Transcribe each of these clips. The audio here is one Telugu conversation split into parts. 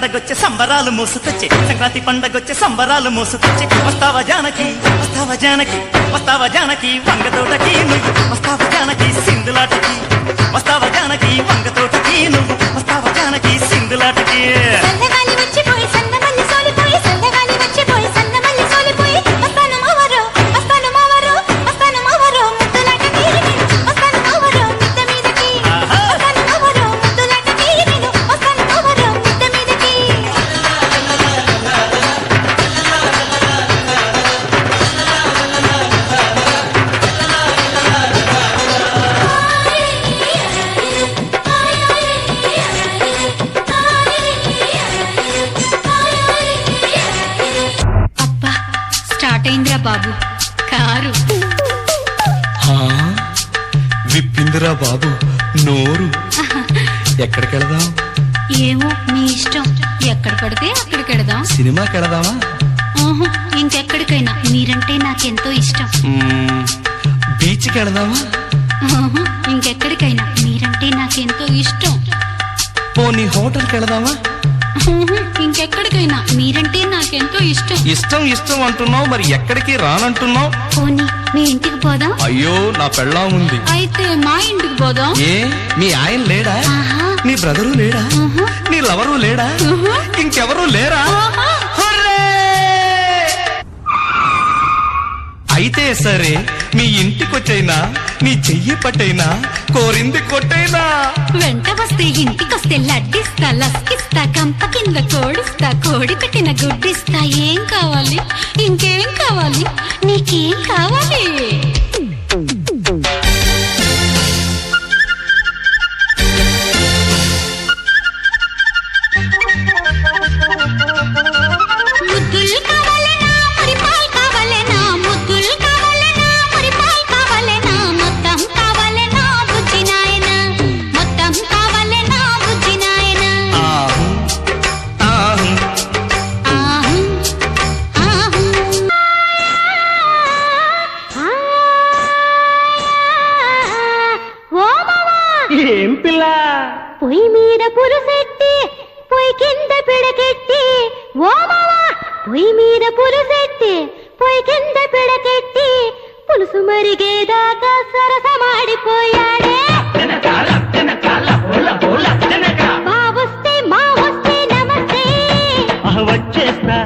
పండగొచ్చే సంబరాలు మోసుకొచ్చే సంక్రాంతి పండగొచ్చే సంబరాలు మోసుకొచ్చే వస్తావా జానకి వస్తావా జానకి వస్తావా జానకి వంగతోటకి నువ్వు వస్తావా జానకి సింధులాటకి వస్తావా జానకి వంగతోటకి నువ్వు వస్తావా జానకి సింధులాటకి సందగాలి వచ్చిపోయి సందమల్లి సోలిపోయి సందగాలి వచ్చిపోయి సందమల్లి సోలిపోయి వస్తాను మావరో వస్తాను మావరో వస్తాను మావరో ముద్దులాటకి వస్తాను మావరో మిద్ద మీదకి వస్తాను మావరో ముద్దులాటకి నేను వస్తాను మావరో మిద్ద మీదకి అబ్బా స్టార్ట్ అయిందిరా బాబు కారు విప్పిందిరా బాబు నోరు. ఎక్కడికి వెళదాం? ఏమో మీ ఇష్టం ఎక్కడ పడితే అక్కడికి వెడదాం సినిమాకి వెళదామా? ఇంకెక్కడికైనా మీరంటే నాకెంతో ఇష్టం బీచ్కి వెళదామా? ఇంకెక్కడికైనా మీరంటే నాకెంతో ఇష్టం పోనీ హోటల్కి వెళదామా? ఇంకెక్కడికైనా మీరంటే నాకెంతో ఇష్టం ఇష్టం ఇష్టం అంటున్నావు, మరి ఎక్కడికి రానంటున్నావు? పోనీ మీ ఇంటికి పోదాం. అయ్యో నా పెళ్ళాం ఉంది. అయితే మా ఇంటికి పోదాం. ఏ మీ ఆయన లేడా? ఆహా. నీ బ్రదరు లేడా? నీ లవరు లేడా? ఇంకెవరు లేరా? అయితే సరే మీ ఇంటికొచ్చైనా నీ చెయ్యి పట్టైనా కోరింది కొట్టైనా వెంట వస్తే ఇంటికొస్తే లడ్డిస్తా లస్కిస్తా కంప కింద కోడిస్తా కోడి పెట్టిన గుడ్డిస్తా ఏం కావాలి ఇంకేం కావాలి నీకేం కావాలి ముద్దులు కావాలనా మరి పాలు కావాలనా ముద్దులు కావాలనా మరి పాలు కావాలనా మొత్తం కావాలనా బుజ్జి నాయనా మొత్తం కావాలనా బుజ్జి నాయనా ఆహు ఆహు ఆహు ఆహు ఓ మావా ఏం పిల్ల పొయ్యి మీద పులుసెట్టి పొయ్యి కింద పిడకెట్టి ఓ మావా పొయ్యి మీద పులుసెట్టి పొయ్యి కింద పిడకెట్టి పులుసు మరిగేదాకా సరసమాడిపోయాడే బావొస్తే మా వస్తే నమస్తే వచ్చేస్తా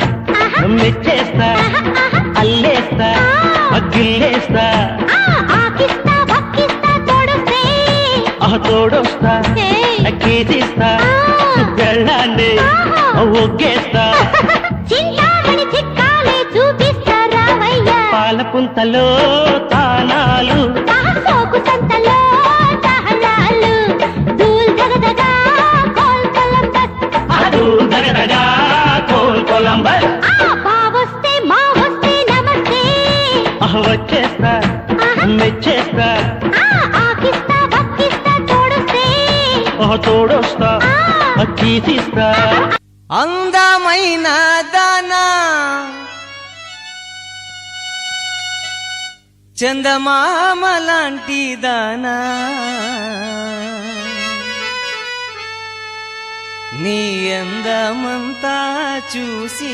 మెచ్చేస్తా అల్లేస్తా గిల్లేస్తా ఆకిస్తా భక్కిస్తా తోడొస్తే తోడొస్తా ఏయ్. కీసిస్తా వెళ్ళండి ఒగ్గేస్తా చింతామణి చిక్కాలే చూపిస్తా రావయ్యా పాల పుంతలో తానాలు సోకు సంతలో తహలాలు దూల్ దగదగా కోల్కొలంబస్ దగదగా కోల్కొలంబస్ బావొస్తే మా వస్తే నమస్తే వచ్చేస్తా మెచ్చేస్తా ఆకిస్తా భక్కిస్తా తోడొస్తే తోడొస్తా కీసిస్తా అందమైన దానా చందమామ లాంటి దానా నీ అందమంతా చూసి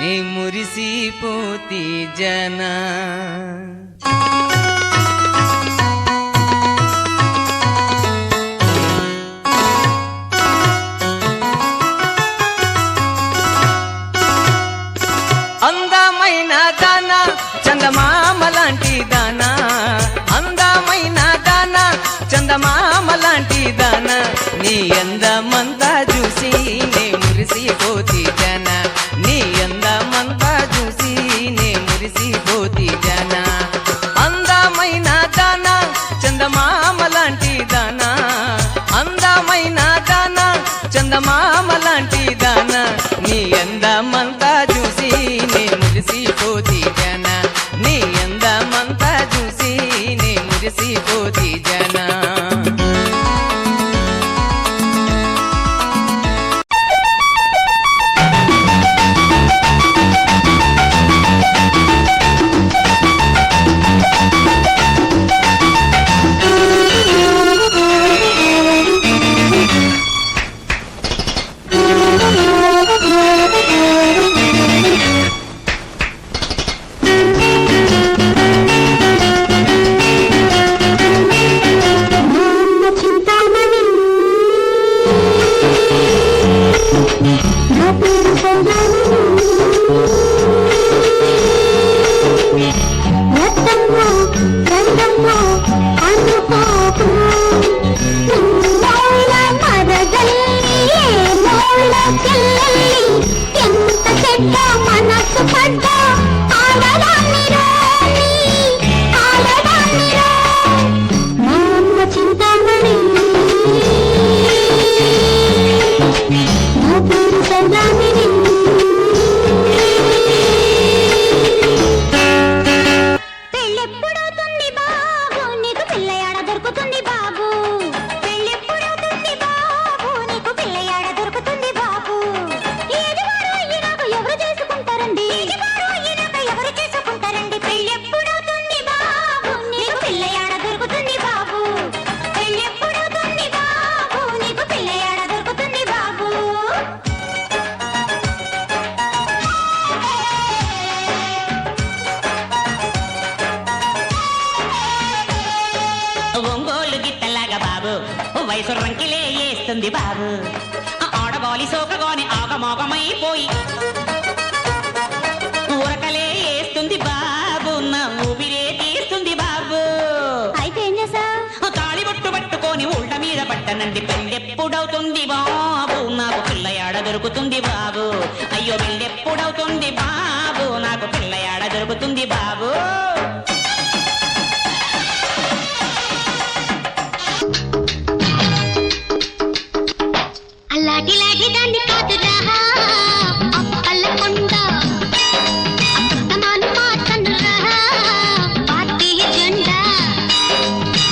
నీ మురిసిపోతి జనా అందమైన దానా చందమామ లాంటి దానా అందమైన దానా చందమామ లాంటి దానా నీ అందమంతా చూసి నే మురిసిపోతి జన నీ అందమంతా చూసి నే మురిసిపోతి జన అంద నా పేరు సంజాని రత్తమ్మ రంగమ్మ అనుకోకు మౌల మరదల్లి మౌల చెల్లెల్లి ఎంత చెడ్డ మనసు పడ్డ ఆడదాన్ని రాని ఆడదాన్ని రా మా అమ్మ చింతామణి నా పేరు సంజాని పెళ్ళెప్పుడవుతుంది బాబు నీకు పిల్లయాడ దొరుకుతుంది బాబు పెళ్ళెప్పుడవుతుంది బాబు నీకు పిల్లయాడ దొరుకుతుంది బాబు ఏది వారు ఈనాడు ఎవరు చేసుకుంటారండి ఏది వారు ఈనాడు ఎవరు చేసుకుంటారండి పెళ్ళెప్పుడవుతుంది బాబు నీకు పిల్లయాడ దొరుకుతుంది బాబు పెళ్ళెప్పుడవుతుంది బాబు నీకు పిల్లయాడ దొరుకుతుంది బాబు ఒంగోలు గిత్తలాగా బాబు వయసు రంకిలే వేస్తుంది బాబు ఆడబాలి సోకగాని ఆగమోగమైపోయి ఉరకలే వేస్తుంది బాబు నా ఊపిరే తీస్తుంది బాబు అయితే ఏం చేసా తాళి బొట్టు పట్టుకొని ఉల్ట మీద పట్టనండి పెళ్ళెప్పుడవుతుంది బాబు నాకు పిల్లయాడ దొరుకుతుంది బాబు అయ్యో పెళ్ళెప్పుడవుతుంది బాబు నాకు పిల్లయాడ దొరుకుతుంది బాబు అల్లాటి లాటి దాన్ని కాదురా అప్పల్లకొండ అస్తమాను మాతనురా పార్టీ జెండా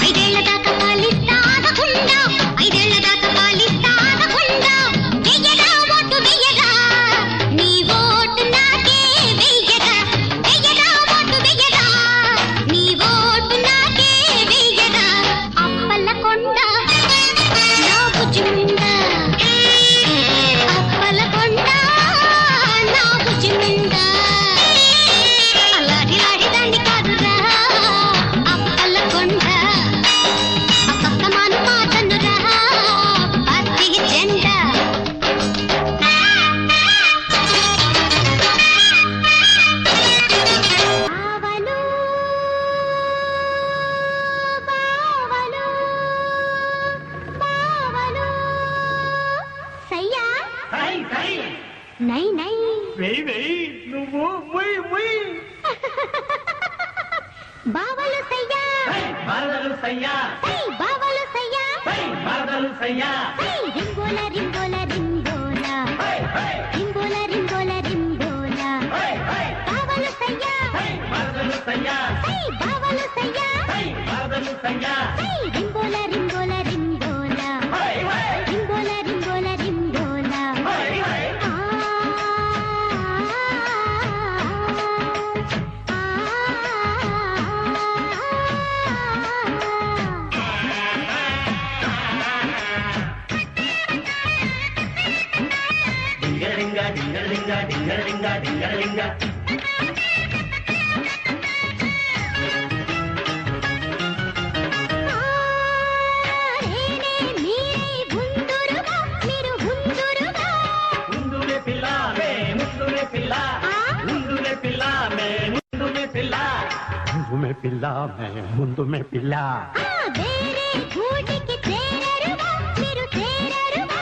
ఐదేళ్ల దాకా పాలిస్తానకుండా ఐదేళ్ల దాకా పాలిస్తానకుండా వెయ్యరా ఓటు వెయ్యరా నీ ఓటు నాకే వెయ్యరా వెయ్యరా ఓటు వెయ్యరా నీ ఓటు నాకే వెయ్యరా అప్పల్లకొండ నా బుజ్జిముండ అప్పలకొండ నా బుజ్జిముండ అల్లాడి లాడి దాన్ని కాదురా అప్పలకొండ అస్తమాను మాతనురా పార్టీ జెండా బావలు బావలు బావలు సయ్యా నై నై బావలు సయ్యా సై బావలు సయ్యా సై రింగోల రింగోల రింగోల రింగోల రింగోల రింగోల బావలు సయ్యా సై బావలు సయ్యా సై రింగోల రింగోల రింగోల రింగోల రింగోల రింగోల పిల్ల ముందు మే పిల్ల వేరే గూటికి చేరరువా మీరు చేరరువా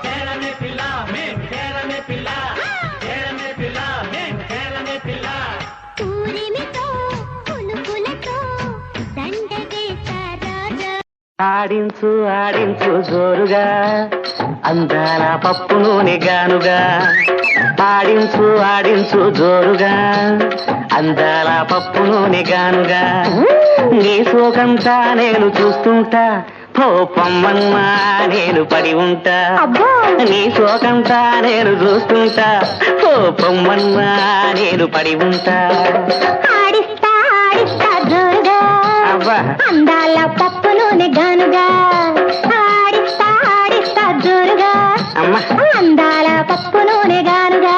చేరమే పిల్ల మేం చేరమే పిల్ల చేరమే పిల్ల మేం చేరమే పిల్ల ఊరిమితో పులుపులతో దండగేశారాజా ఆడించు ఆడించు జోరుగా అందాల పప్పు నూనె గానుగా ఆడించు ఆడించు జోరుగా అందాల పప్పు నూనె గానుగా నీ సోకంతా నేను చూస్తుంటా పొమ్మన్నా నేను పడి ఉంటా నీ సోకంతా నేను చూస్తుంటా పొమ్మన్నా నేను పడి ఉంటా ఆడిస్తా ఆడిస్తా జోరుగా అబ్బా అందాల పప్పు నూనె గానుగా ఆడిస్తా ఆడిస్తా జోరుగా అమ్మా అందాల పప్పు నూనె గానుగా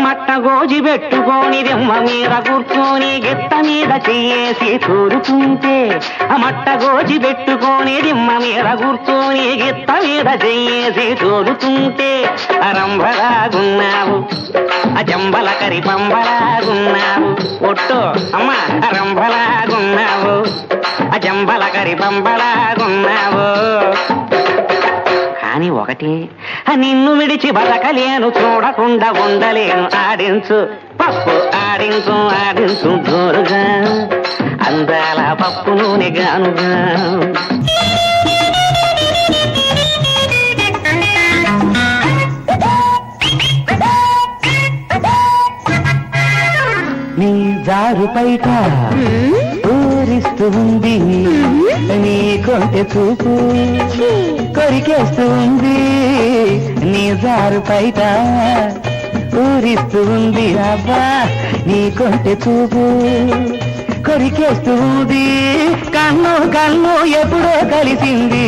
మట్టగోజ గోజి పెట్టుకొని దిమ్మ మీద కూర్చొని గిత్త మీద చెయ్యేసి తోలుతుంటే మట్ట గోజి పెట్టుకొని దిమ్మ మీద కూర్చొని గిత్త మీద చెయ్యేసి తోలుతుంటే రంభలాగున్నావు జంబల కరి పంబలాగున్నావు ఒట్టు అమ్మ రంభలాగున్నావు జంబల కరి పంబలాగున్నావు కానీ ఒకటి నిన్ను విడిచి బతకలేను చూడకుండా ఉండలేను ఆడించు పప్పు ఆడించు ఆడించు జోరుగా అందాల పప్పు నూనె గానుగా నీ జారు పైట ఊరిస్తూ ఉంది నీ కొంటె చూపు కొరికేస్తూ ఉంది నీ జారు పైట ఊరిస్తూ ఉంది అబ్బా నీ కొంటె చూపు కొరికేస్తూ ఉంది కన్ను కన్ను ఎప్పుడో కలిసింది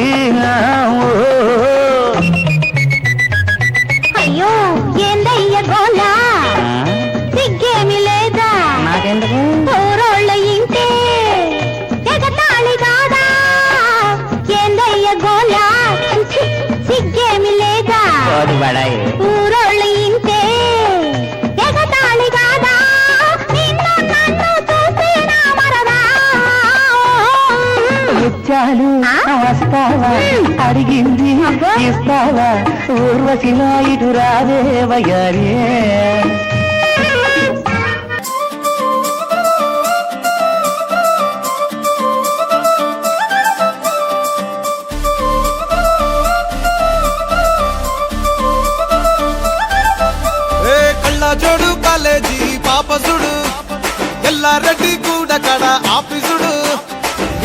అయ్యో ఏందయ్య గోలా సిగ్గేమి లేదా నాకెందుకు ఊరోళ్ళ ఇంటే ఎగతాళి కాదా ఏందయ్య గోలా సిగ్గేమి లేదా బడాయి ఊరోళ్ళ ఇంటే ఎగతాళి కాదా నిన్ను నన్ను చూస్తే నా మరదా ముత్యాలు వస్తావా అడిగింది ఇస్తావా ఊర్వశిలా ఇటు రాదేవయ్యారే జోడు కాలేజీ పాపసుడు ఎల్లారెడ్డి కూడా కడ ఆఫీసుడు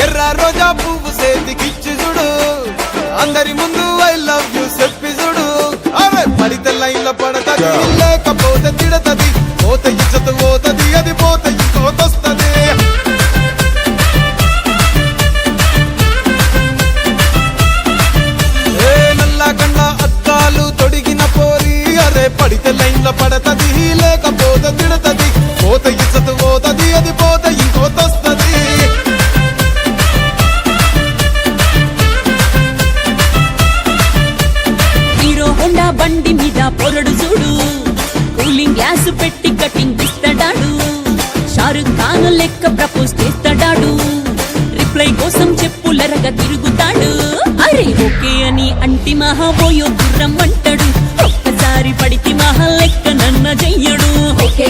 ఎర్ర రోజా పువ్వు సేతికిచ్చి చూడు అందరి ముందు ఐ లవ్ యూ చెప్పి చూడు అవే పడితే లైన్లో పడతది లేకపోతే తిడతది పోత ఇచ్చత పోతది అది పోత ఇంకోతొస్తది నల్లగండ అద్దాలు తొడిగిన పోరి అరే పడితే లైన్లో పడతది లేకపోతే తిడతది పోత ఇచ్చత పోతది అది పోత ఇంకోతొస్తది హీరో హోండా బండి మీద పొరడు చూడు కూలింగ్ గ్లాస్ పెట్టి కటింగ్ ఇస్తాడాడు షారుఖ్ ఖాన్ లెక్క ప్రపోజ్ చేస్తాడాడు రిప్లై కోసం చెప్పులరగా తిరుగుతాడు అరే ఓకే అని అంటి మహాబోయో గుర్రం అంటాడు ఒక్కసారి పడితే మహా లెక్క నన్న చెయ్యడు ఓకే